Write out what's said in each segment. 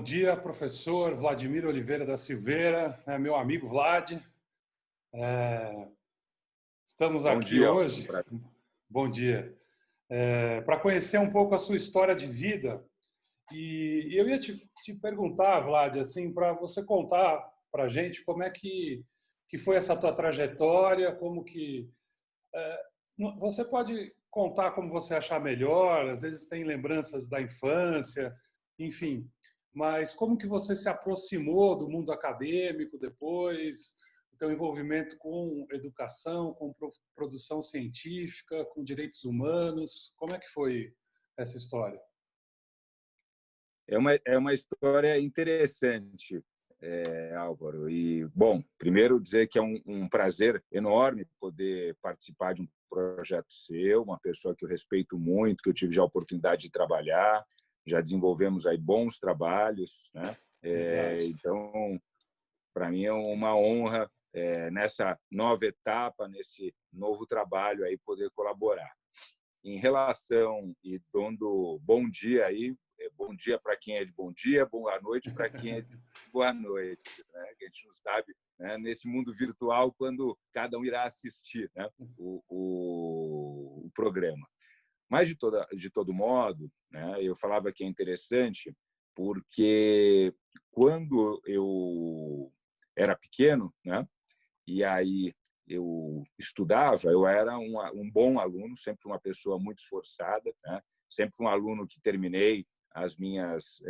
dia, professor Vladimir Oliveira da Silveira, meu amigo Vlad. Estamos Bom aqui dia. hoje, bom dia, para conhecer um pouco a sua história de vida. E eu ia te perguntar, Vlad, assim, para você contar para a gente como é que foi essa tua trajetória, como que... Você pode contar como você achar melhor, às vezes tem lembranças da infância, enfim, mas como que você se aproximou do mundo acadêmico depois, o teu envolvimento com educação, com produção científica, com direitos humanos, como é que foi essa história? É uma história interessante, Álvaro. E, bom, primeiro dizer que é um prazer enorme poder participar de um projeto seu, uma pessoa que eu respeito muito, que eu tive já a oportunidade de trabalhar, já desenvolvemos aí bons trabalhos, né? Então, para mim é uma honra nessa nova etapa, nesse novo trabalho aí poder colaborar. Em relação e dando bom dia aí, bom dia para quem é de bom dia, boa noite para quem é de boa noite, né? Que a gente não sabe, né, nesse mundo virtual quando cada um irá assistir, né, o programa. Mas de todo modo, né, eu falava que é interessante porque quando eu era pequeno, né, e aí eu estudava, eu era um bom aluno, sempre fui uma pessoa muito esforçada, né? Sempre fui um aluno que terminei as minhas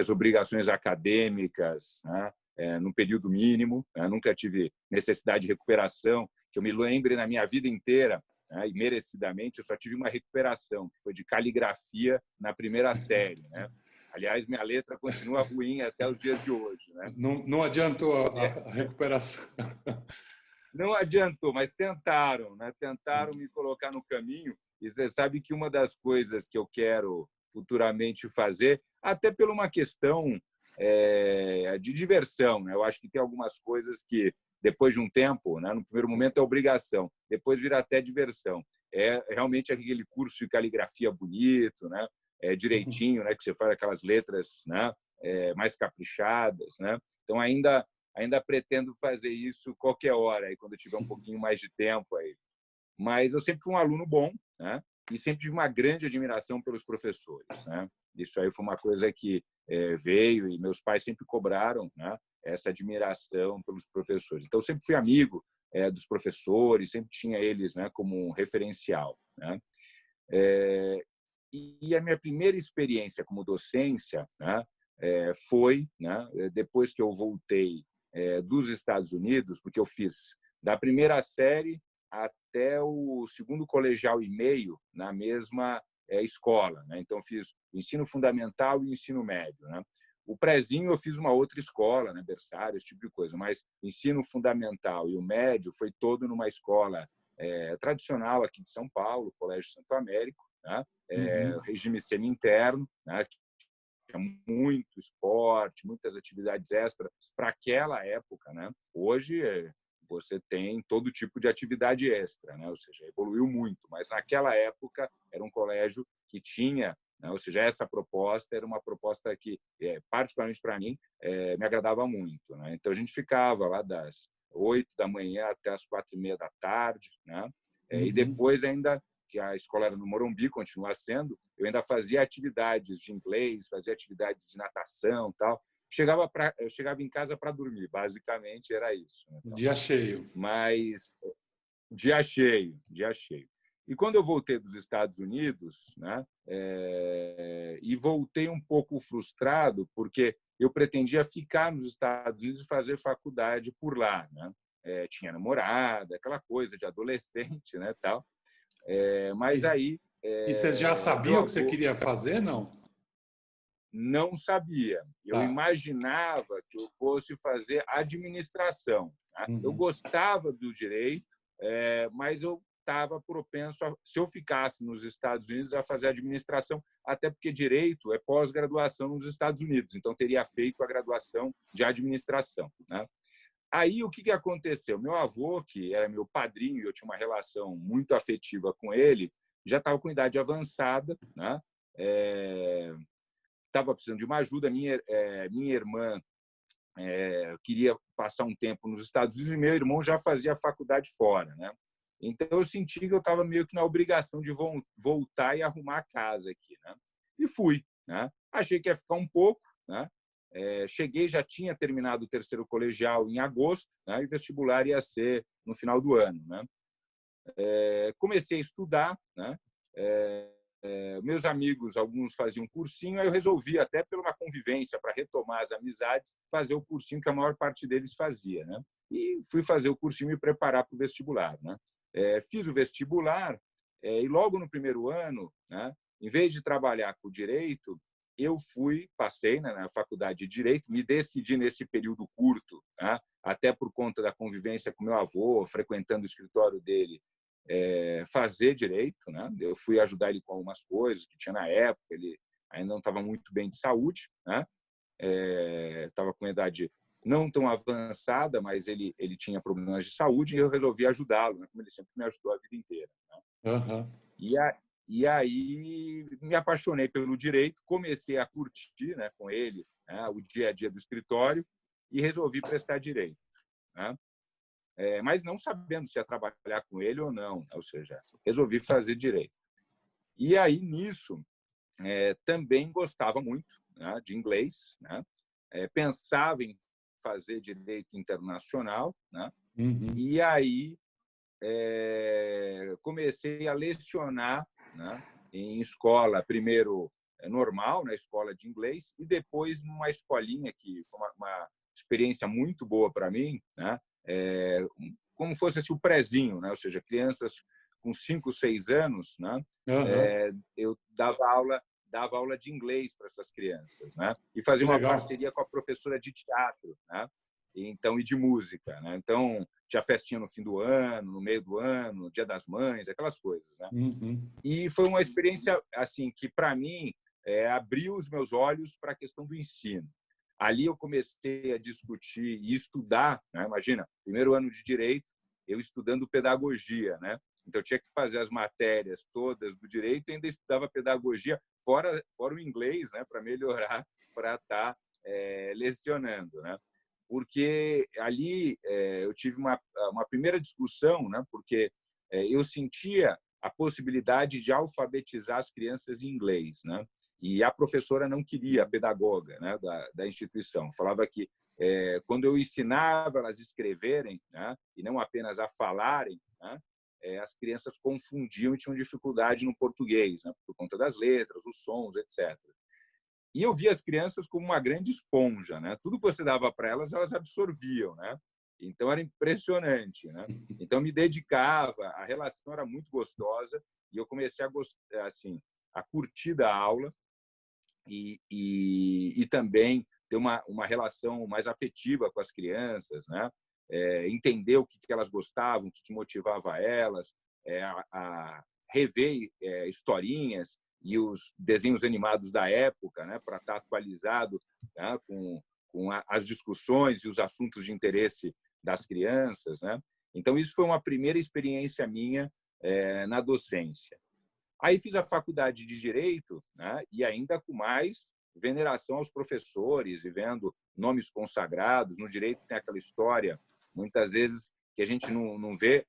obrigações acadêmicas, né? No período mínimo, né? Nunca tive necessidade de recuperação, que eu me lembre na minha vida inteira, né? E merecidamente eu só tive uma recuperação, que foi de caligrafia na primeira série, né? Aliás, minha letra continua ruim até os dias de hoje, né? Não adiantou a recuperação. Não adiantou, mas tentaram, né? Tentaram me colocar no caminho. E você sabe que uma das coisas que eu quero futuramente fazer, até por uma questão de diversão, né? Eu acho que tem algumas coisas que, depois de um tempo, né? No primeiro momento é obrigação, depois vira até diversão. É realmente aquele curso de caligrafia bonito, né? Direitinho, né? Que você faz aquelas letras, né? Mais caprichadas, né? Então ainda pretendo fazer isso qualquer hora, aí, quando eu tiver um pouquinho mais de tempo. Aí. Mas eu sempre fui um aluno bom, né? E sempre tive uma grande admiração pelos professores, né? Isso aí foi uma coisa que veio e meus pais sempre cobraram, né? Essa admiração pelos professores. Então, eu sempre fui amigo dos professores, sempre tinha eles, né, como um referencial, né? E a minha primeira experiência como docência, né, foi, né, depois que eu voltei dos Estados Unidos, porque eu fiz da primeira série até o segundo colegial e meio na mesma escola, né? Então fiz o ensino fundamental e o ensino médio, né? O prézinho eu fiz uma outra escola, né, berçário, esse tipo de coisa, mas o ensino fundamental e o médio foi todo numa escola tradicional aqui de São Paulo, Colégio Santo Américo, né? Regime semi-interno, né? Tinha muito esporte, muitas atividades extras para aquela época, né? Hoje você tem todo tipo de atividade extra, né? Ou seja, evoluiu muito, mas naquela época era um colégio que tinha, né? Ou seja, essa proposta era uma proposta que, particularmente para mim, me agradava muito, né? Então a gente ficava lá das 8 da manhã até as 4:30 da tarde, né? E depois ainda que a escola era no Morumbi, continua sendo, eu ainda fazia atividades de inglês, fazia atividades de natação, tal. Eu chegava em casa para dormir, basicamente era isso. Né? Então, Dia cheio. mas dia cheio, dia cheio. E quando eu voltei dos Estados Unidos, né, e voltei um pouco frustrado, porque eu pretendia ficar nos Estados Unidos e fazer faculdade por lá. Né? Tinha namorada, aquela coisa de adolescente, né, tal. Mas aí E você já meu sabia o que você avô queria fazer, não? não sabia. Eu Tá. imaginava que eu fosse fazer administração. Tá? Eu gostava do direito, mas eu estava propenso, se eu ficasse nos Estados Unidos, a fazer administração, até porque direito é pós-graduação nos Estados Unidos, então teria feito a graduação de administração. Né? Aí, o que aconteceu? Meu avô, que era meu padrinho, e eu tinha uma relação muito afetiva com ele, já estava com idade avançada, né? estava precisando de uma ajuda. Minha irmã queria passar um tempo nos Estados Unidos e meu irmão já fazia faculdade fora, né? Então eu senti que eu estava meio que na obrigação de voltar e arrumar a casa aqui, né? E fui, né? Achei que ia ficar um pouco, né? Cheguei, já tinha terminado o terceiro colegial em agosto, né? E o vestibular ia ser no final do ano, né? Comecei a estudar, né? Meus amigos, alguns faziam cursinho, aí eu resolvi, até por uma convivência, para retomar as amizades, fazer o cursinho que a maior parte deles fazia, né? E fui fazer o cursinho e me preparar para o vestibular, né? Fiz o vestibular e logo no primeiro ano, né, em vez de trabalhar com direito, eu passei, né, na faculdade de Direito, me decidi nesse período curto, né, até por conta da convivência com meu avô, frequentando o escritório dele, fazer direito, né? Eu fui ajudar ele com algumas coisas que tinha na época, ele ainda não estava muito bem de saúde, né? Estava com idade não tão avançada, mas ele tinha problemas de saúde e eu resolvi ajudá-lo, né? Como ele sempre me ajudou a vida inteira, né? Uhum. E aí me apaixonei pelo direito, comecei a curtir, né, com ele, né, o dia a dia do escritório e resolvi prestar direito, né? Mas não sabendo se ia trabalhar com ele ou não, ou seja, resolvi fazer direito. E aí, nisso, também gostava muito, né, de inglês, né? Pensava em fazer direito internacional, né? Uhum. E aí comecei a lecionar, né, em escola, primeiro normal, na escola de inglês, e depois numa escolinha que foi uma experiência muito boa para mim, né? Como fosse assim, o prezinho, né? Ou seja, crianças com 5, 6 anos, né? Uhum. Eu dava aula de inglês para essas crianças, né? E Que fazia uma legal. parceria com a professora de teatro, né? E de música, né? Então tinha festinha no fim do ano, no meio do ano, Dia das Mães, aquelas coisas, né? Uhum. E foi uma experiência assim que para mim abriu os meus olhos para a questão do ensino. Ali eu comecei a discutir e estudar, né? Imagina, primeiro ano de direito, eu estudando pedagogia, né? Então eu tinha que fazer as matérias todas do direito e ainda estudava pedagogia fora o inglês, né? Para melhorar, para estar lecionando, né? Porque ali eu tive uma primeira discussão, né? Porque eu sentia a possibilidade de alfabetizar as crianças em inglês, né? E a professora não queria, a pedagoga, né, da instituição. Falava que quando eu ensinava elas a escreverem, né, e não apenas a falarem, né, as crianças confundiam e tinham dificuldade no português, né, por conta das letras, os sons, etc. E eu via as crianças como uma grande esponja, né? Tudo que você dava para elas, elas absorviam, né? Então era impressionante, né? Então me dedicava, a relação era muito gostosa e eu comecei a gostar, assim, a curtir da aula e também ter uma relação mais afetiva com as crianças, né? Entender o que elas gostavam, o que motivava elas, a rever historinhas e os desenhos animados da época, né? Para estar atualizado, né? Com as discussões e os assuntos de interesse das crianças, né? Então isso foi uma primeira experiência minha na docência. Aí fiz a faculdade de Direito, né? E ainda com mais veneração aos professores e vendo nomes consagrados. No direito tem aquela história, muitas vezes, que a gente não vê,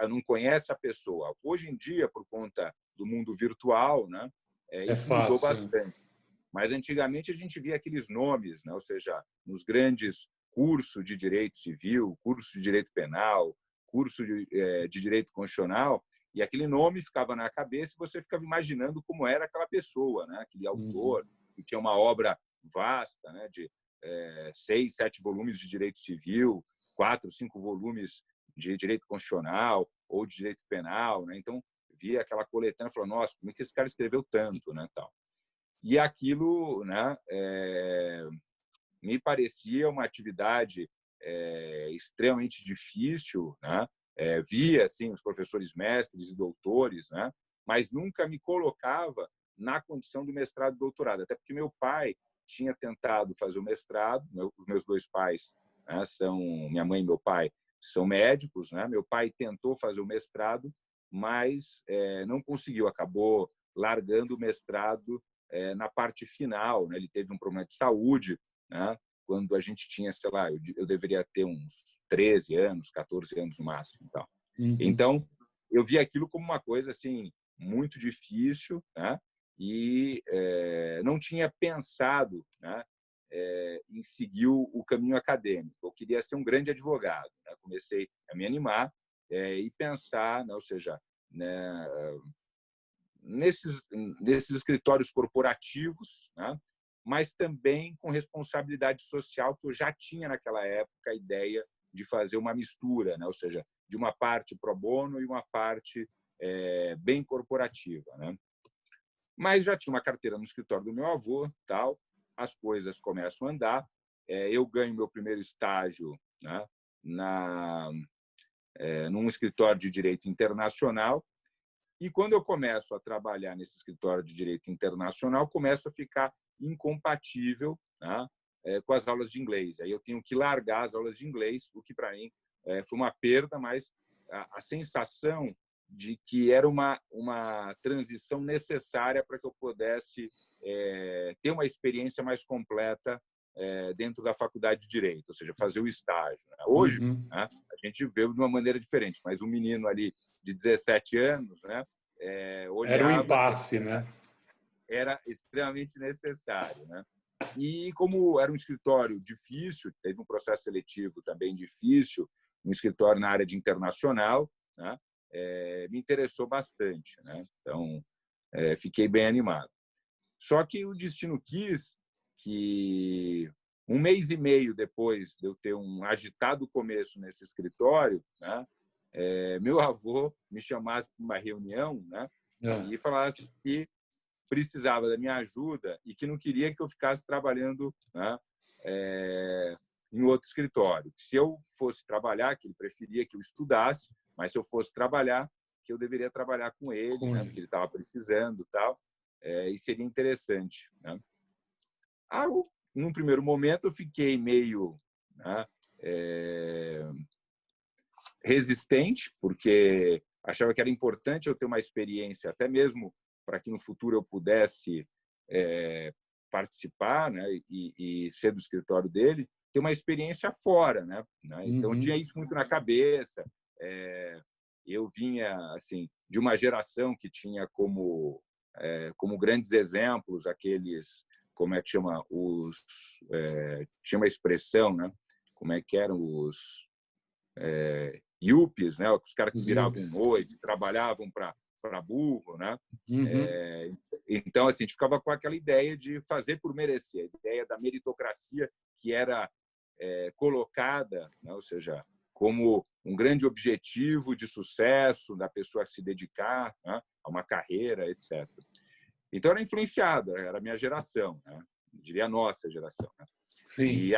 não conhece a pessoa. Hoje em dia, por conta do mundo virtual, né? É Isso mudou fácil. bastante. Mas antigamente a gente via aqueles nomes, né? Ou seja, nos grandes cursos de direito civil, curso de direito penal, curso de direito constitucional, e aquele nome ficava na cabeça e você ficava imaginando como era aquela pessoa, né? Aquele Uhum. autor que tinha uma obra vasta, né? De 6, 7 volumes de direito civil, 4, 5 volumes de direito constitucional ou de direito penal, né? Então via aquela coletânea e falou: nossa, como é que esse cara escreveu tanto, né? Tal. E aquilo, né? Me parecia uma atividade extremamente difícil, né? Via assim os professores mestres e doutores, né? Mas nunca me colocava na condição do mestrado e doutorado, até porque meu pai tinha tentado fazer o mestrado, os meus dois pais, né, minha mãe e meu pai são médicos, né? Meu pai tentou fazer o mestrado, mas não conseguiu, acabou largando o mestrado na parte final, né? Ele teve um problema de saúde, né? Quando a gente tinha, sei lá, eu deveria ter uns 13 anos, 14 anos no máximo. Então, eu vi aquilo como uma coisa assim muito difícil, né? E não tinha pensado, né, em seguir o caminho acadêmico. Eu queria ser um grande advogado, né? Comecei a me animar e pensar, né, ou seja, né, nesses escritórios corporativos, né? Mas também com responsabilidade social, que eu já tinha naquela época a ideia de fazer uma mistura, né? Ou seja, de uma parte pro bono e uma parte bem corporativa, né? Mas já tinha uma carteira no escritório do meu avô, tal. As coisas começam a andar. Eu ganho meu primeiro estágio, né, num escritório de direito internacional. E quando eu começo a trabalhar nesse escritório de direito internacional, começo a ficar incompatível, né, com as aulas de inglês. Aí eu tenho que largar as aulas de inglês, o que para mim foi uma perda, mas a sensação de que era uma transição necessária para que eu pudesse ter uma experiência mais completa dentro da faculdade de Direito, ou seja, fazer o estágio, né? Hoje, né, a gente vê de uma maneira diferente, mas um menino ali de 17 anos, né, olhava... Era um impasse, né? Era extremamente necessário, né? E como era um escritório difícil, teve um processo seletivo também difícil, um escritório na área de internacional, né? Me interessou bastante, né? Então, fiquei bem animado. Só que o destino quis que, um mês e meio depois de eu ter um agitado começo nesse escritório, né, meu avô me chamasse para uma reunião, né, e falasse que precisava da minha ajuda e que não queria que eu ficasse trabalhando, né, em outro escritório. Se eu fosse trabalhar, que ele preferia que eu estudasse, mas se eu fosse trabalhar, que eu deveria trabalhar com ele, né, porque ele estava precisando, tal, e seria interessante, né? Num primeiro momento, eu fiquei meio, né, resistente, porque achava que era importante eu ter uma experiência, até mesmo para que no futuro eu pudesse participar, né, e ser do escritório dele, ter uma experiência fora, né? Então, eu tinha isso muito na cabeça. Eu vinha assim de uma geração que tinha como grandes exemplos aqueles, como é que chama, tinha uma expressão, né? Como é que eram os yuppies, né? Os caras que viravam noite, trabalhavam para burro, né? Então, assim, a gente ficava com aquela ideia de fazer por merecer, a ideia da meritocracia que era colocada, né? Ou seja, como um grande objetivo de sucesso da pessoa se dedicar, né, a uma carreira, etc. Então, era influenciado, era a minha geração, né? Eu diria a nossa geração, né? Sim. E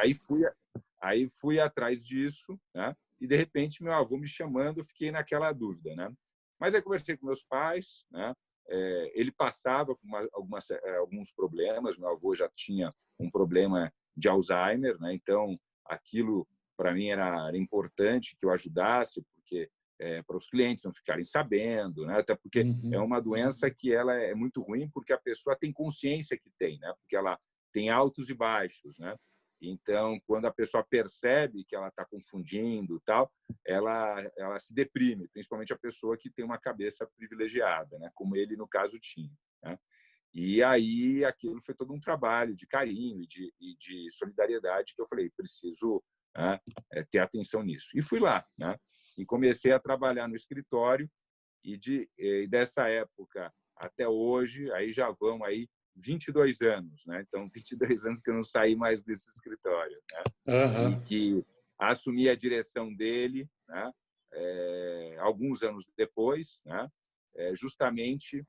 aí fui atrás disso, né? E, de repente, meu avô me chamando, eu fiquei naquela dúvida, né? Mas aí conversei com meus pais, né? Ele passava por alguns problemas, meu avô já tinha um problema de Alzheimer, né? Então, aquilo, para mim, era importante que eu ajudasse, porque para os clientes não ficarem sabendo, né? Até porque é uma doença que ela é muito ruim porque a pessoa tem consciência que tem, né? Porque ela tem altos e baixos, né? Então, quando a pessoa percebe que ela está confundindo, tal, ela se deprime, principalmente a pessoa que tem uma cabeça privilegiada, né? Como ele no caso tinha, né? E aí aquilo foi todo um trabalho de carinho e de solidariedade que eu falei, preciso, né, ter atenção nisso. E fui lá, né? E comecei a trabalhar no escritório e dessa época até hoje, aí já vão aí 22 anos, né? Então, 22 anos que eu não saí mais desse escritório, né? E que assumi a direção dele, né? Alguns anos depois, né? Justamente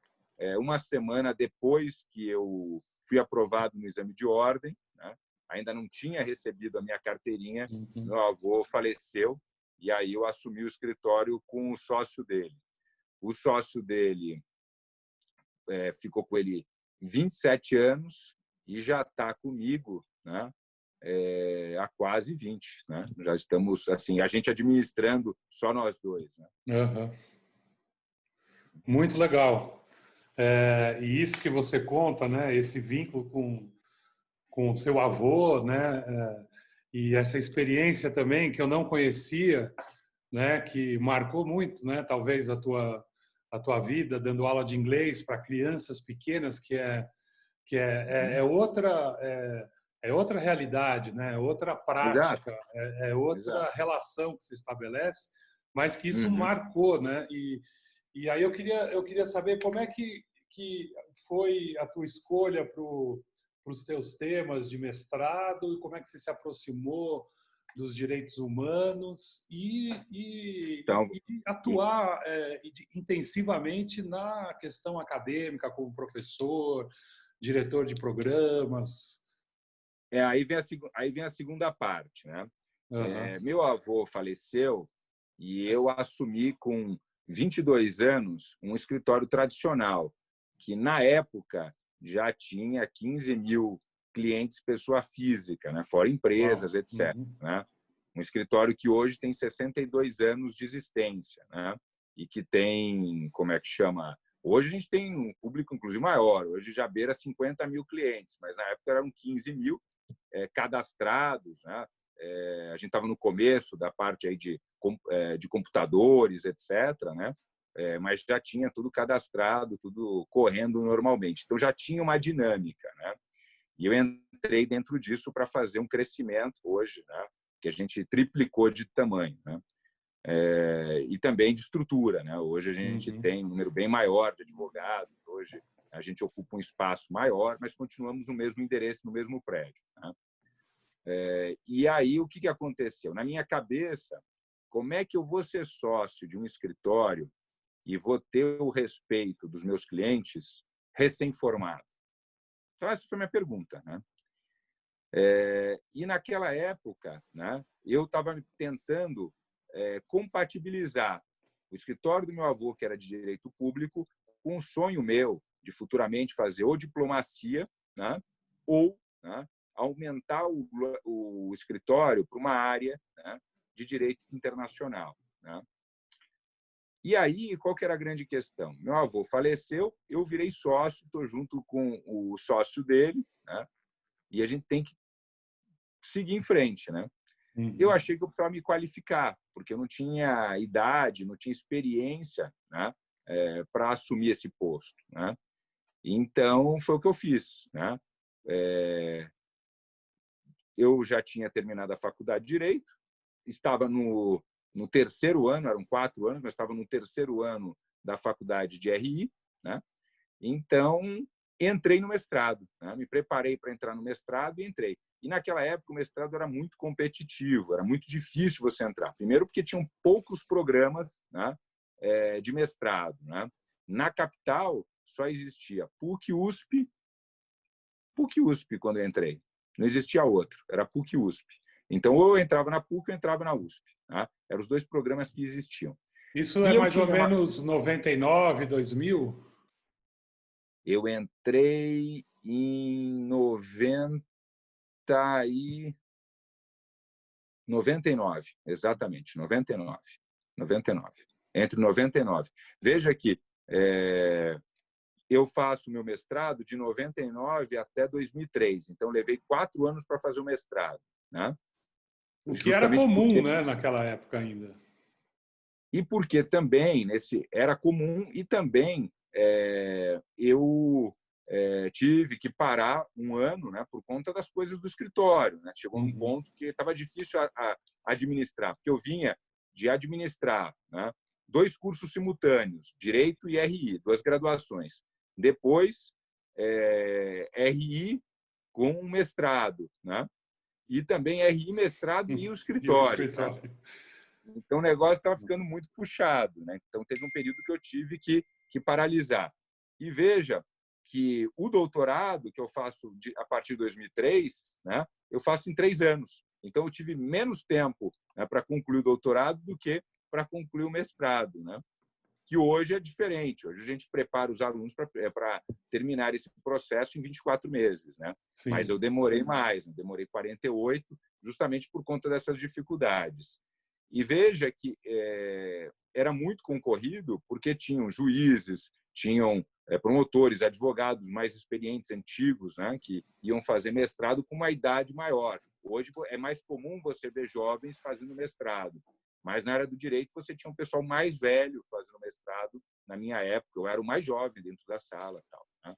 uma semana depois que eu fui aprovado no exame de ordem, né? Ainda não tinha recebido a minha carteirinha, meu avô faleceu e aí eu assumi o escritório com o sócio dele. O sócio dele ficou com ele 27 anos e já está comigo, né? Há quase 20, né? Já estamos assim, a gente administrando só nós dois, né? Muito legal. E isso que você conta, né? Esse vínculo com o seu avô, né? E essa experiência também que eu não conhecia, né? Que marcou muito, né? Talvez a tua vida dando aula de inglês para crianças pequenas, que é outra realidade, né? É outra Exato, prática, é outra exato. relação que se estabelece, mas que isso Uhum. marcou, né? E aí eu queria saber como é que foi a tua escolha para os teus temas de mestrado e como é que você se aproximou dos direitos humanos Então, e atuar intensivamente na questão acadêmica como professor, diretor de programas. aí vem a segunda parte, né? Aham. Meu avô faleceu e eu assumi com 22 anos um escritório tradicional, que na época já tinha 15 mil clientes pessoa física, né? Fora empresas, Uau. etc. Uhum. Né? Um escritório que hoje tem 62 anos de existência, né? E que tem, como é que chama? Hoje a gente tem um público, inclusive, maior. Hoje já beira 50 mil clientes, mas na época eram 15 mil cadastrados, né? A gente estava no começo da parte aí de computadores, etc., né? Mas já tinha tudo cadastrado, tudo correndo normalmente. Então já tinha uma dinâmica, né? E eu entrei dentro disso para fazer um crescimento hoje, né? Que a gente triplicou de tamanho, né? E também de estrutura, né? Hoje a gente Uhum. tem um número bem maior de advogados. Hoje a gente ocupa um espaço maior, mas continuamos no mesmo endereço, no mesmo prédio, né? E aí, o que aconteceu? Na minha cabeça, como é que eu vou ser sócio de um escritório e vou ter o respeito dos meus clientes recém-formados? Então, essa foi a minha pergunta, né? E naquela época, né, eu estava tentando compatibilizar o escritório do meu avô, que era de direito público, com um sonho meu de futuramente fazer ou diplomacia, né, ou, né, aumentar o escritório para uma área, né, de direito internacional, né? E aí, qual que era a grande questão? Meu avô faleceu, eu virei sócio, estou junto com o sócio dele, né? E a gente tem que seguir em frente, né? Eu Uhum. achei que eu precisava me qualificar, porque eu não tinha idade, não tinha experiência, né, para assumir esse posto, né? Então, foi o que eu fiz, né? Eu já tinha terminado a faculdade de Direito, estava no terceiro ano, eram 4 anos, mas estava no terceiro ano da faculdade de RI, né? Então, entrei no mestrado, né? Me preparei para entrar no mestrado e entrei. E naquela época o mestrado era muito competitivo, era muito difícil você entrar. Primeiro porque tinham poucos programas, né, de mestrado, né? Na capital só existia PUC-USP quando eu entrei. Não existia outro, era PUC-USP. Então, ou eu entrava na PUC ou eu entrava na USP. Né? Eram os dois programas que existiam. Isso E é eu mais ou tinha uma... menos 99, 2000? Eu entrei em 99, exatamente, 99. Entre 99. Veja que eu faço meu mestrado de 99 até 2003, então levei 4 anos para fazer o mestrado, né? O que era Justamente comum, porque né, naquela época ainda. também nesse era comum e também eu tive que parar um ano, né, por conta das coisas do escritório, né? Chegou num Uhum. ponto que estava difícil a administrar, porque eu vinha de administrar, né, 2 cursos simultâneos, Direito e RI, 2 graduações. Depois, RI com um mestrado, né? E também RI, mestrado e o E o escritório, né? escritório. Então, o negócio estava ficando muito puxado, né? Então, teve um período que eu tive que paralisar. E veja que o doutorado, que eu faço a partir de 2003, né, eu faço em 3 anos. Então, eu tive menos tempo, né, para concluir o doutorado do que para concluir o mestrado, né? Que hoje é diferente. Hoje a gente prepara os alunos para terminar esse processo em 24 meses, né? Mas eu Sim. demorei mais, demorei 48, justamente por conta dessas dificuldades. E veja que era muito concorrido, porque tinham juízes, tinham promotores, advogados mais experientes, antigos, né, que iam fazer mestrado com uma idade maior. Hoje é mais comum você ver jovens fazendo mestrado, mas na área do direito você tinha um pessoal mais velho fazendo mestrado. Na minha época, eu era o mais jovem dentro da sala, tal, né?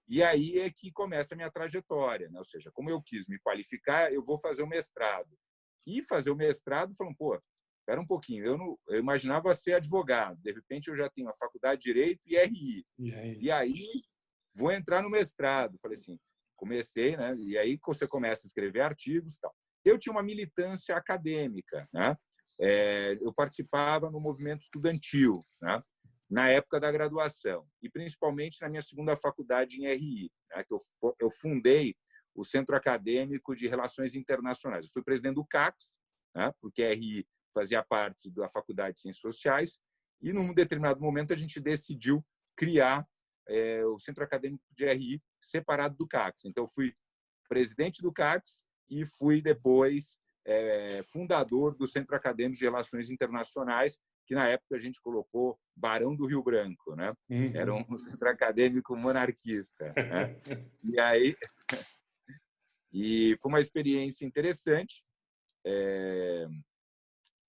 E aí é que começa a minha trajetória, né? Ou seja, como eu quis me qualificar, eu vou fazer o mestrado. E fazer o mestrado, falando, pô, espera um pouquinho, eu imaginava ser advogado, de repente eu já tenho a faculdade de Direito e RI. E aí vou entrar no mestrado. Falei assim, comecei, né? E aí você começa a escrever artigos, tal. Eu tinha uma militância acadêmica, né? Eu participava no movimento estudantil, né? Na época da graduação, e principalmente na minha segunda faculdade em RI, né? Que eu fundei o Centro Acadêmico de Relações Internacionais. Eu fui presidente do CACS, né? Porque a RI fazia parte da Faculdade de Ciências Sociais, e num determinado momento a gente decidiu criar o Centro Acadêmico de RI separado do CACS. Então, eu fui presidente do CACS e fui depois fundador do Centro Acadêmico de Relações Internacionais, que na época a gente colocou Barão do Rio Branco, né? Era um centro acadêmico monarquista, né? E aí foi uma experiência interessante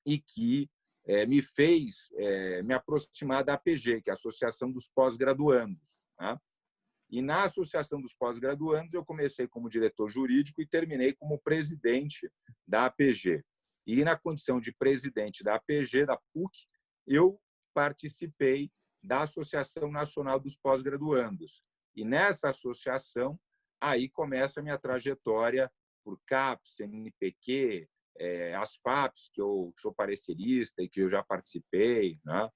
e que me fez me aproximar da APG, que é a Associação dos Pós-Graduandos, né? E na Associação dos Pós-Graduandos eu comecei como diretor jurídico e terminei como presidente da APG. E na condição de presidente da APG, da PUC, eu participei da Associação Nacional dos Pós-Graduandos. E nessa associação, aí começa a minha trajetória por CAPES, CNPq, as FAPs, que eu sou parecerista e que eu já participei, né?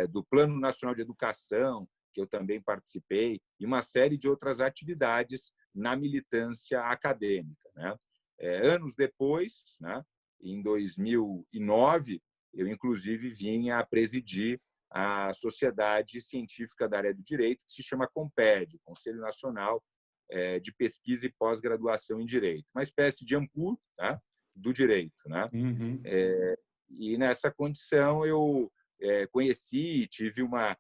Do Plano Nacional de Educação, que eu também participei, e uma série de outras atividades na militância acadêmica, né? Anos depois, né, em 2009, eu, inclusive, vim a presidir a Sociedade Científica da Área do Direito, que se chama CONPED, Conselho Nacional de Pesquisa e Pós-Graduação em Direito, uma espécie de ANPU, tá, do direito, né? E nessa condição eu conheci e tive uma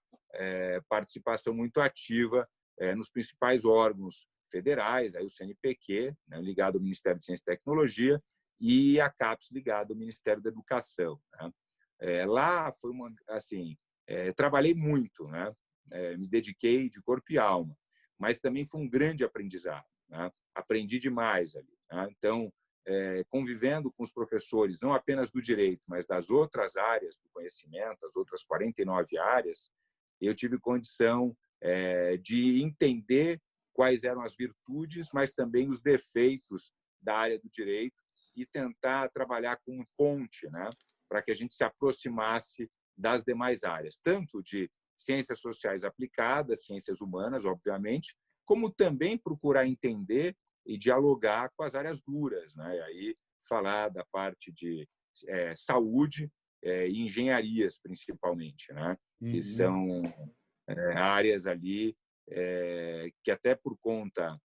participação muito ativa nos principais órgãos federais, aí o CNPq, né, ligado ao Ministério de Ciência e Tecnologia, e a CAPES, ligado ao Ministério da Educação, né? Lá foi trabalhei muito, né? Me dediquei de corpo e alma, mas também foi um grande aprendizado, né? Aprendi demais ali, né? Então, convivendo com os professores, não apenas do direito, mas das outras áreas do conhecimento, as outras 49 áreas, eu tive condição de entender quais eram as virtudes, mas também os defeitos da área do direito e tentar trabalhar como ponte, né, para que a gente se aproximasse das demais áreas, tanto de ciências sociais aplicadas, ciências humanas, obviamente, como também procurar entender e dialogar com as áreas duras, né? E aí falar da parte de saúde e engenharias, principalmente, né? Que são áreas ali que, até por conta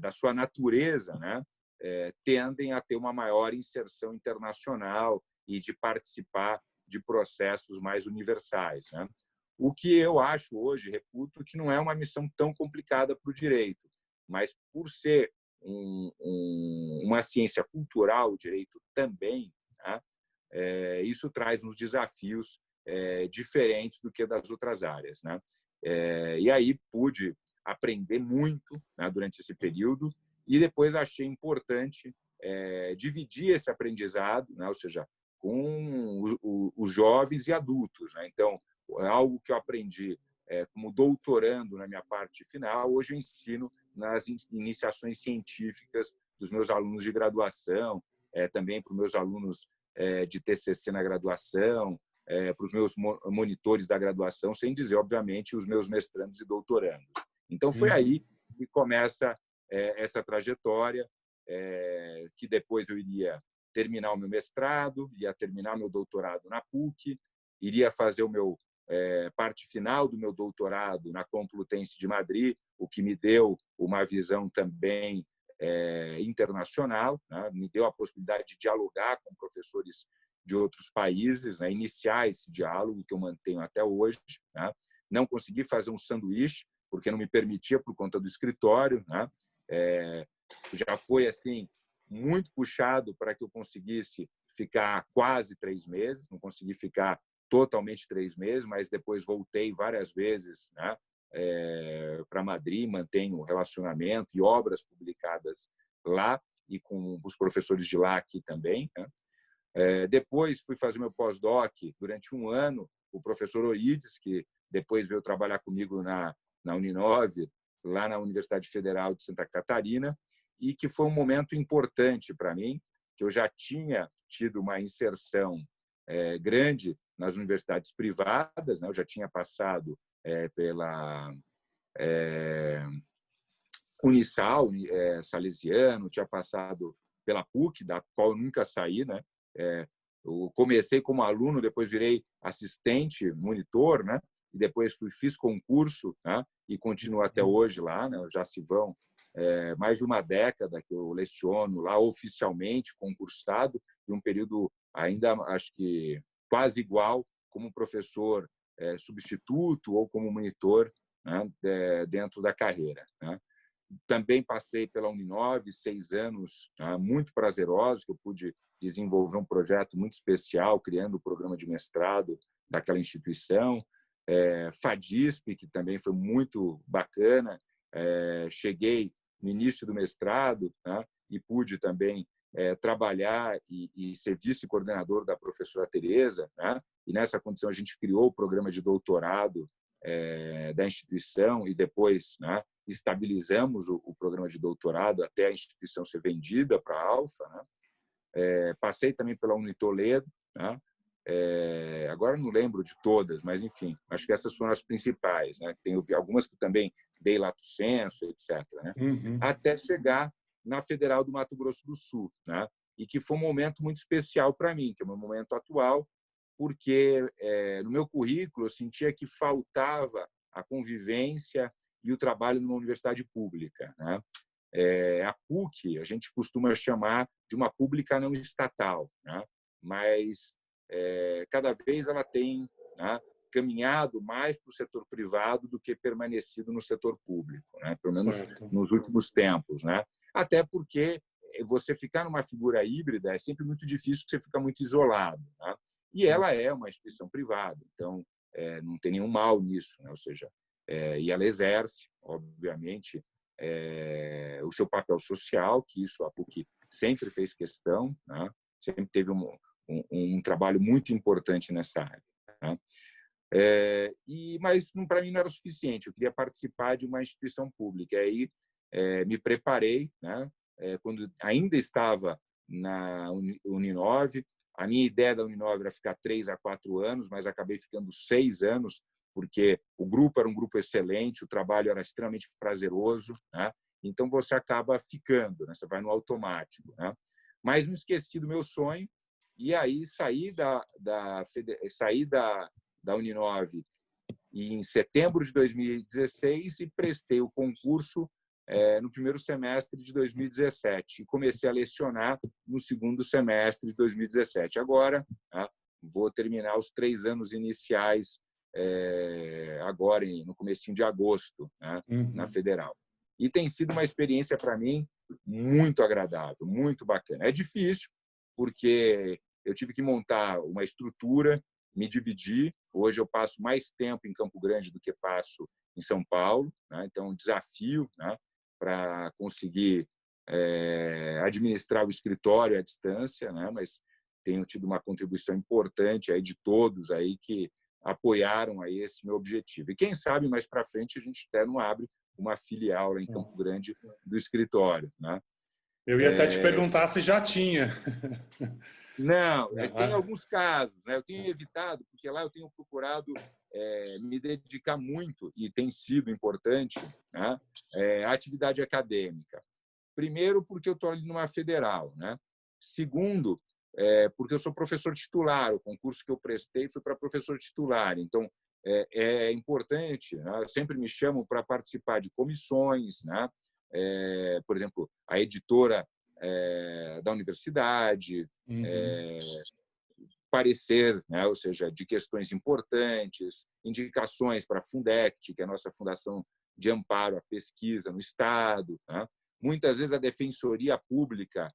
da sua natureza, né, tendem a ter uma maior inserção internacional e de participar de processos mais universais, né? O que eu acho hoje, reputo, que não é uma missão tão complicada para o direito, mas por ser uma ciência cultural, o direito também, né, isso traz uns desafios diferentes do que das outras áreas, né? E aí pude aprender muito, né, durante esse período, e depois achei importante dividir esse aprendizado, né, ou seja, com os jovens e adultos, né? Então, é algo que eu aprendi como doutorando na minha parte final, hoje eu ensino nas iniciações científicas dos meus alunos de graduação, também para os meus alunos de TCC na graduação, para os meus monitores da graduação, sem dizer, obviamente, os meus mestrandos e doutorandos. Então, foi aí que começa essa trajetória, que depois eu iria terminar o meu mestrado, ia terminar meu doutorado na PUC, iria fazer o meu parte final do meu doutorado na Complutense de Madrid, o que me deu uma visão também internacional, né? Me deu a possibilidade de dialogar com professores de outros países, né? Iniciar esse diálogo que eu mantenho até hoje, né? não consegui fazer um sanduíche, porque não me permitia por conta do escritório, né? Já foi assim muito puxado para que eu conseguisse ficar quase 3 meses, não consegui ficar totalmente 3 meses, mas depois voltei várias vezes, né? Para Madrid, mantenho relacionamento e obras publicadas lá e com os professores de lá aqui também, né? Depois fui fazer meu pós-doc durante um ano, o professor Oides, que depois veio trabalhar comigo na Uninove, lá na Universidade Federal de Santa Catarina, e que foi um momento importante para mim, que eu já tinha tido uma inserção grande nas universidades privadas, né? Eu já tinha passado pela Unisal, Salesiano, tinha passado pela PUC, da qual eu nunca saí, né? Eu comecei como aluno, depois virei assistente, monitor, né? E depois fiz concurso, né? E continuo até hoje lá, né? Já se vão mais de uma década que eu leciono lá oficialmente, concursado, e um período ainda, acho que quase igual, como professor substituto ou como monitor, né? Dentro da carreira, né? Também passei pela Uninove, 6 anos muito prazerosos, que eu pude desenvolver um projeto muito especial, criando o programa de mestrado daquela instituição. FADISP, que também foi muito bacana. Cheguei no início do mestrado, né, e pude também trabalhar e ser vice-coordenador da professora Tereza, né, e nessa condição a gente criou o programa de doutorado da instituição e depois, né, estabilizamos o programa de doutorado até a instituição ser vendida para a Alfa, né? Passei também pela Unitoledo, né? Agora não lembro de todas, mas enfim, acho que essas foram as principais, né? Tem algumas que também dei lato sensu, etc, né? Até chegar na Federal do Mato Grosso do Sul, né? E que foi um momento muito especial para mim, que é o meu momento atual, porque no meu currículo eu sentia que faltava a convivência e o trabalho numa universidade pública, né? A PUC a gente costuma chamar de uma pública não estatal, né? Mas cada vez ela tem, né, caminhado mais para o setor privado do que permanecido no setor público, né? Pelo menos nos últimos tempos, né? Até porque você ficar numa figura híbrida é sempre muito difícil, porque você fica muito isolado, né? E ela é uma instituição privada, então não tem nenhum mal nisso, né? Ou seja, e ela exerce, obviamente, o seu papel social, que isso a PUC sempre fez questão, né? Sempre teve um trabalho muito importante nessa área, né? Mas para mim não era o suficiente, eu queria participar de uma instituição pública. E aí me preparei, né? Quando ainda estava na Uninove, a minha ideia da Uninove era ficar 3 a 4 anos, mas acabei ficando 6 anos, porque o grupo era um grupo excelente, o trabalho era extremamente prazeroso, né? Então você acaba ficando, né? Você vai no automático, né? Mas não esqueci do meu sonho, e aí saí da Uninove em setembro de 2016 e prestei o concurso no primeiro semestre de 2017 e comecei a lecionar no segundo semestre de 2017. Agora, né, vou terminar os 3 anos iniciais agora no comecinho de agosto, né, na Federal. E tem sido uma experiência para mim muito agradável, muito bacana. É difícil porque eu tive que montar uma estrutura, me dividir. Hoje eu passo mais tempo em Campo Grande do que passo em São Paulo, né? Então um desafio, né, para conseguir administrar o escritório à distância, né? Mas tenho tido uma contribuição importante aí de todos aí que apoiaram aí esse meu objetivo. E quem sabe mais para frente a gente até não abre uma filial lá em Campo Grande do escritório, né? Eu ia até te perguntar se já tinha. Não, tem alguns casos, né? Eu tenho evitado, porque lá eu tenho procurado me dedicar muito, e tem sido importante, né, à atividade acadêmica. Primeiro, porque eu estou ali numa federal, né? Segundo, porque eu sou professor titular. O concurso que eu prestei foi para professor titular. Então, é importante, né? Sempre me chamam para participar de comissões, né? Por exemplo, a editora da universidade, parecer, né? Ou seja, de questões importantes, indicações para a Fundect, que é a nossa fundação de amparo à pesquisa no Estado, né? Muitas vezes a Defensoria Pública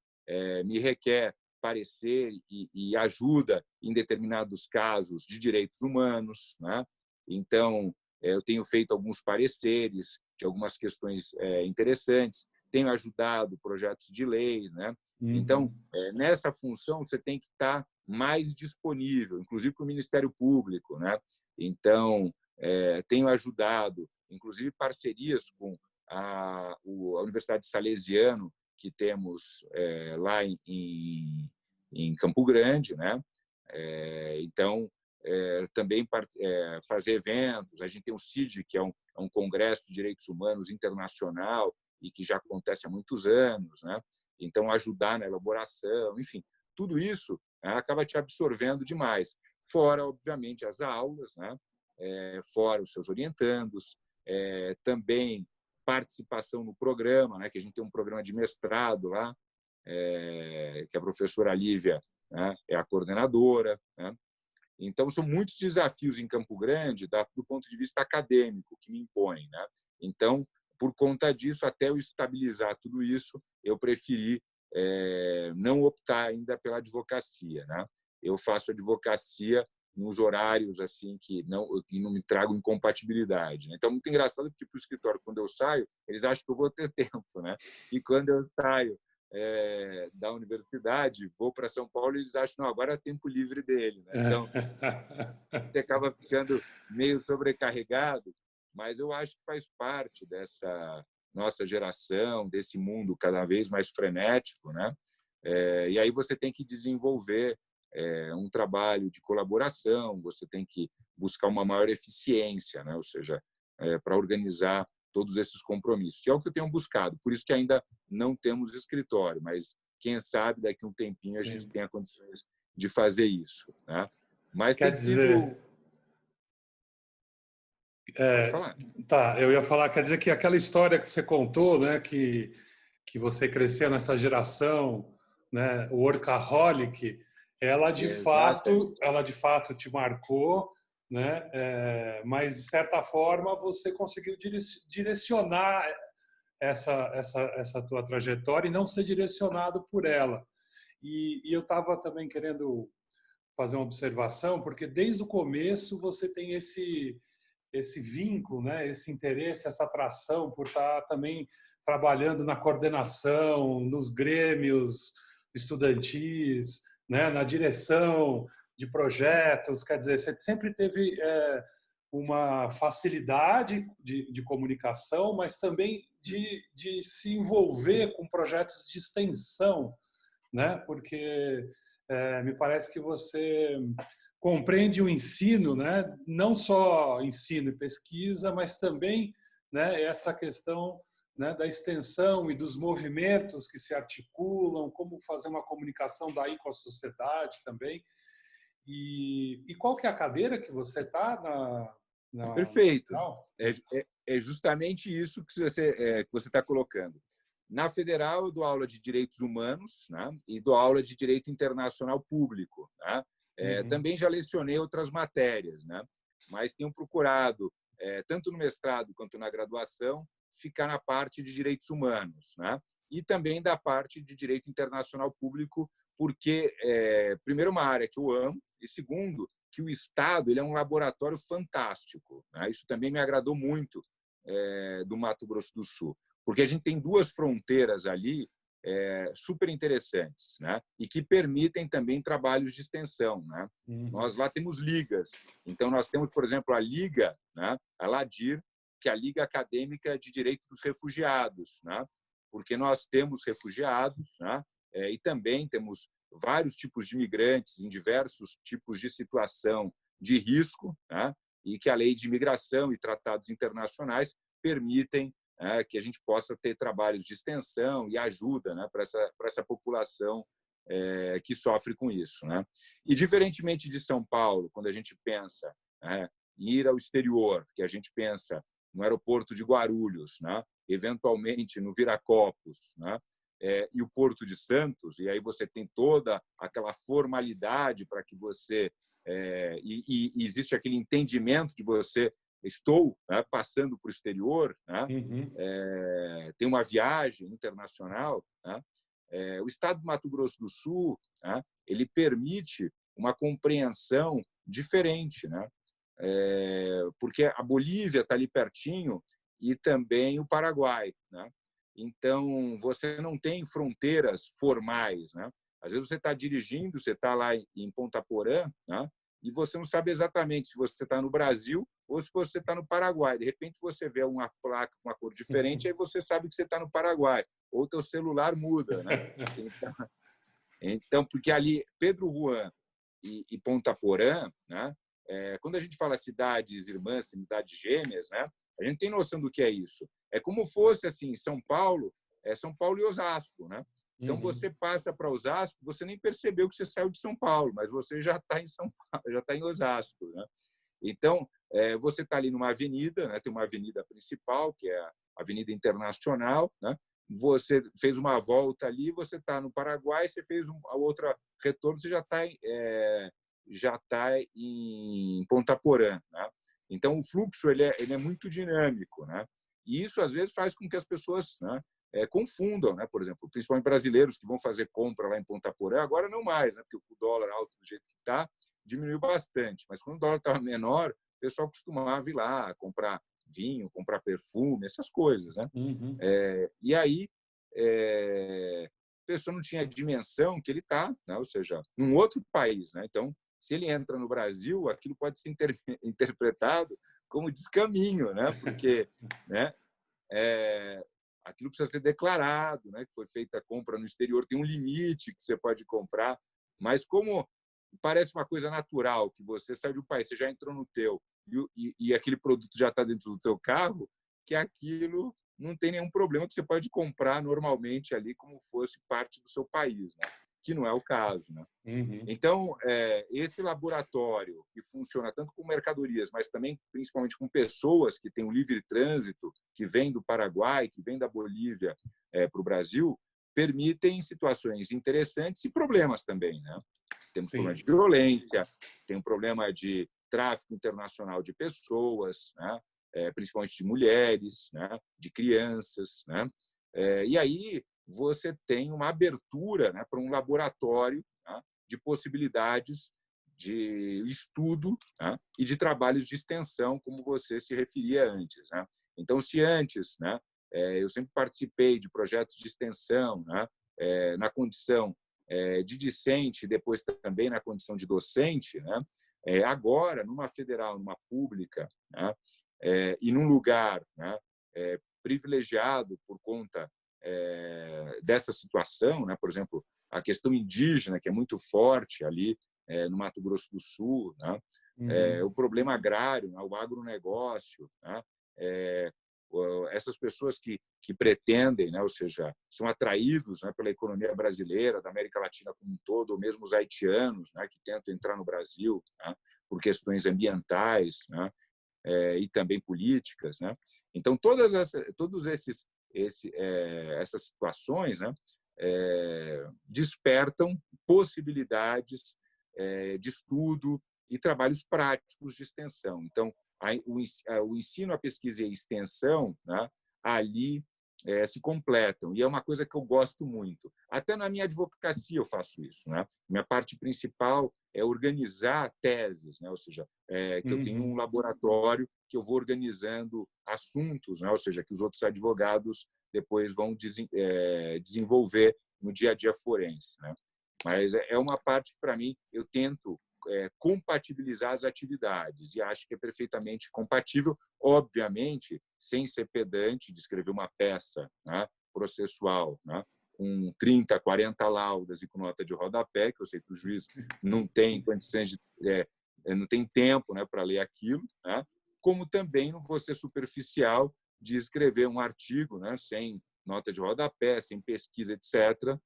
me requer parecer e ajuda em determinados casos de direitos humanos, né? Então, eu tenho feito alguns pareceres de algumas questões interessantes, tenho ajudado projetos de lei, né? Então, Uhum. nessa função, você tem que estar mais disponível, inclusive para o Ministério Público, né? Então, tenho ajudado, inclusive parcerias com a Universidade Salesiano, que temos lá em Campo Grande, né? Então, também fazer eventos. A gente tem o CID, que é um congresso de direitos humanos internacional e que já acontece há muitos anos, né? Então, ajudar na elaboração, enfim, tudo isso acaba te absorvendo demais. Fora, obviamente, as aulas, né? Fora os seus orientandos, também participação no programa, né? Que a gente tem um programa de mestrado lá, que a professora Lívia, né, é a coordenadora, né? Então, são muitos desafios em Campo Grande do ponto de vista acadêmico que me impõem, né? Então, por conta disso, até eu estabilizar tudo isso, eu preferi não optar ainda pela advocacia, né? Eu faço advocacia nos horários assim que não me tragam incompatibilidade, né? Então, muito engraçado porque para o escritório, quando eu saio, eles acham que eu vou ter tempo, né? E quando eu saio da universidade, vou para São Paulo e eles acham não, agora é tempo livre dele, né? Então, você acaba ficando meio sobrecarregado, mas eu acho que faz parte dessa nossa geração, desse mundo cada vez mais frenético, né? E aí você tem que desenvolver um trabalho de colaboração, você tem que buscar uma maior eficiência, né? Ou seja, para organizar todos esses compromissos, que é o que eu tenho buscado. Por isso que ainda não temos escritório, mas quem sabe daqui a um tempinho a gente tenha condições de fazer isso, né? Mas Quer tem dizer, sido... Pode falar. tá, eu ia falar, quer dizer que aquela história que você contou, né, que você cresceu nessa geração, né, workaholic, Exatamente. ela de fato te marcou, né, mas de certa forma você conseguiu direcionar essa tua trajetória e não ser direcionado por ela. E eu estava também querendo fazer uma observação, porque desde o começo você tem esse vínculo, né? Esse interesse, essa atração por estar também trabalhando na coordenação, nos grêmios estudantis, né? Na direção de projetos. Quer dizer, você sempre teve uma facilidade de comunicação, mas também de se envolver com projetos de extensão, né? Porque me parece que você compreende o ensino, né? Não só ensino e pesquisa, mas também, né, essa questão, né, da extensão e dos movimentos que se articulam, como fazer uma comunicação daí com a sociedade também. E qual que é a cadeira que você está na Perfeito. Federal? É justamente isso que você está colocando. Na Federal, eu dou aula de Direitos Humanos, né? E dou aula de Direito Internacional Público, né? Uhum. Também já lecionei outras matérias, né? Mas tenho procurado, tanto no mestrado quanto na graduação, ficar na parte de Direitos Humanos, né? E também da parte de Direito Internacional Público, porque, primeiro, uma área que eu amo, e segundo, que o Estado ele é um laboratório fantástico, né? Isso também me agradou muito do Mato Grosso do Sul, porque a gente tem duas fronteiras ali super interessantes, né? E que permitem também trabalhos de extensão, né? Uhum. Nós lá temos ligas, então nós temos, por exemplo, a Liga, né? A LADIR, que é a Liga Acadêmica de Direito dos Refugiados, né? Porque nós temos refugiados, né? E também temos vários tipos de imigrantes em diversos tipos de situação de risco, né? E que a lei de imigração e tratados internacionais permitem que a gente possa ter trabalhos de extensão e ajuda, né, para essa população que sofre com isso, né? E diferentemente de São Paulo, quando a gente pensa em ir ao exterior, que a gente pensa no aeroporto de Guarulhos, né, eventualmente no Viracopos, né, e o Porto de Santos, e aí você tem toda aquela formalidade para que você... e existe aquele entendimento de você, estou, né, passando para o exterior, né, Uhum. tem uma viagem internacional, né, o Estado do Mato Grosso do Sul, né, ele permite uma compreensão diferente, né, porque a Bolívia está ali pertinho e também o Paraguai, né? Então você não tem fronteiras formais, né? Às vezes você está dirigindo, você está lá em Ponta Porã, né? E você não sabe exatamente se você está no Brasil ou se você está no Paraguai. De repente você vê uma placa com uma cor diferente, aí você sabe que você está no Paraguai. Ou teu celular muda, né? Então, porque ali Pedro Juan e Ponta Porã, né? Quando a gente fala cidades irmãs, cidades gêmeas, né? A gente tem noção do que é isso. É como fosse assim, São Paulo e Osasco, né? Então Uhum. você passa para Osasco, você nem percebeu que você saiu de São Paulo, mas você já está em São Paulo, já está em Osasco, né? Então você está ali numa avenida, né? Tem uma avenida principal que é a Avenida Internacional, né? Você fez uma volta ali, você está no Paraguai, você fez a outra retorno, você já tá em Ponta Porã, né? Então o fluxo ele é muito dinâmico, né? E isso às vezes faz com que as pessoas, né, confundam, né? Por exemplo, principalmente brasileiros que vão fazer compra lá em Ponta Porã, agora não mais, né? Porque o dólar alto do jeito que está diminuiu bastante. Mas quando o dólar estava menor, o pessoal costumava ir lá comprar vinho, comprar perfume, essas coisas, né? Uhum. E aí a pessoa não tinha a dimensão que ele está, né? Ou seja, num outro país, né? Então, se ele entra no Brasil, aquilo pode ser interpretado como descaminho, né? Porque, né, aquilo precisa ser declarado, né? Que foi feita a compra no exterior, tem um limite que você pode comprar, mas como parece uma coisa natural que você sai do país, você já entrou no teu e aquele produto já está dentro do teu carro, que aquilo não tem nenhum problema, que você pode comprar normalmente ali como fosse parte do seu país, né? Que não é o caso, né? Uhum. Então, esse laboratório que funciona tanto com mercadorias, mas também principalmente com pessoas que têm um livre trânsito, que vêm do Paraguai, que vêm da Bolívia para o Brasil, permitem situações interessantes e problemas também, né? Temos problema de Sim. violência, tem um problema de tráfico internacional de pessoas, né? Principalmente de mulheres, né? De crianças, né? E aí você tem uma abertura, né, para um laboratório, né, de possibilidades de estudo, né, e de trabalhos de extensão, como você se referia antes, né? Então, se antes, né, eu sempre participei de projetos de extensão, né, na condição de discente, depois também na condição de docente, né? Agora, numa federal, numa pública, né? E num lugar, né, privilegiado por conta dessa situação, né? Por exemplo, a questão indígena, que é muito forte ali no Mato Grosso do Sul, né? O Uhum. problema agrário, né? O agronegócio, né? Essas pessoas que pretendem, né? Ou seja, são atraídos, né, pela economia brasileira, da América Latina como um todo, ou mesmo os haitianos, né, que tentam entrar no Brasil, né, por questões ambientais, né, e também políticas, né? Então todos essas situações, né, despertam possibilidades de estudo e trabalhos práticos de extensão. Então o ensino, a pesquisa e a extensão, né, ali se completam, e é uma coisa que eu gosto muito. Até na minha advocacia eu faço isso, né? Minha parte principal é organizar teses, né? Ou seja, que eu tenho um Uhum. laboratório que eu vou organizando assuntos, né? Ou seja, que os outros advogados depois vão desenvolver no dia a dia forense, né? Mas é uma parte que, para mim, eu tento compatibilizar as atividades, e acho que é perfeitamente compatível, obviamente, sem ser pedante de escrever uma peça, né, processual, né, com 30, 40 laudas e com nota de rodapé, que eu sei que o juiz não tem condições não tem tempo, né, para ler aquilo, né, como também não vou ser superficial de escrever um artigo, né, sem nota de rodapé, sem pesquisa, etc.,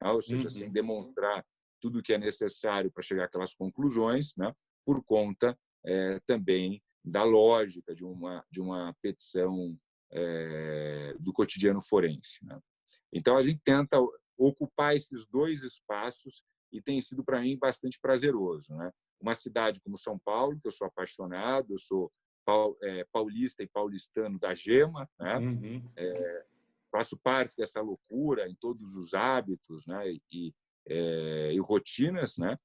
né, ou seja, sem Uhum. demonstrar tudo o que é necessário para chegar àquelas conclusões, né, por conta também da lógica de uma petição do cotidiano forense, né? Então a gente tenta ocupar esses dois espaços e tem sido para mim bastante prazeroso, né? Uma cidade como São Paulo, que eu sou apaixonado, eu sou paulista e paulistano da gema, né? Uhum. Faço parte dessa loucura em todos os hábitos, né? E rotinas, né?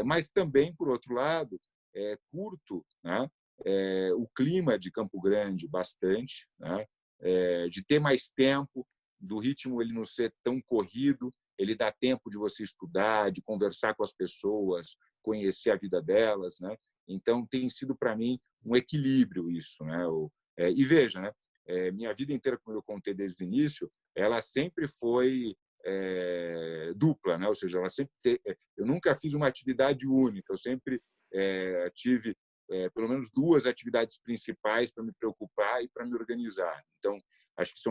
Mas também, por outro lado, curto, né? O clima de Campo Grande bastante, né? De ter mais tempo, do ritmo ele não ser tão corrido, ele dá tempo de você estudar, de conversar com as pessoas, conhecer a vida delas, né? Então tem sido para mim um equilíbrio isso, né? E veja, né? Minha vida inteira, como eu contei desde o início, ela sempre foi dupla, né? Ou seja, eu nunca fiz uma atividade única, eu sempre tive pelo menos duas atividades principais para me preocupar e para me organizar. Então, acho que isso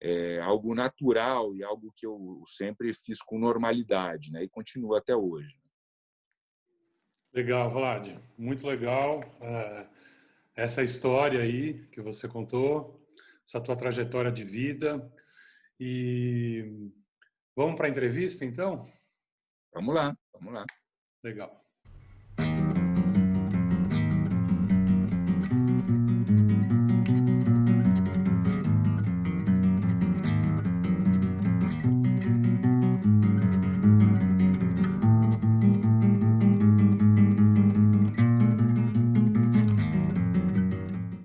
é algo natural e algo que eu sempre fiz com normalidade, né? E continuo até hoje. Legal, Vlad. Muito legal essa história aí que você contou, essa tua trajetória de vida. E vamos para a entrevista, então? Vamos lá, vamos lá. Legal.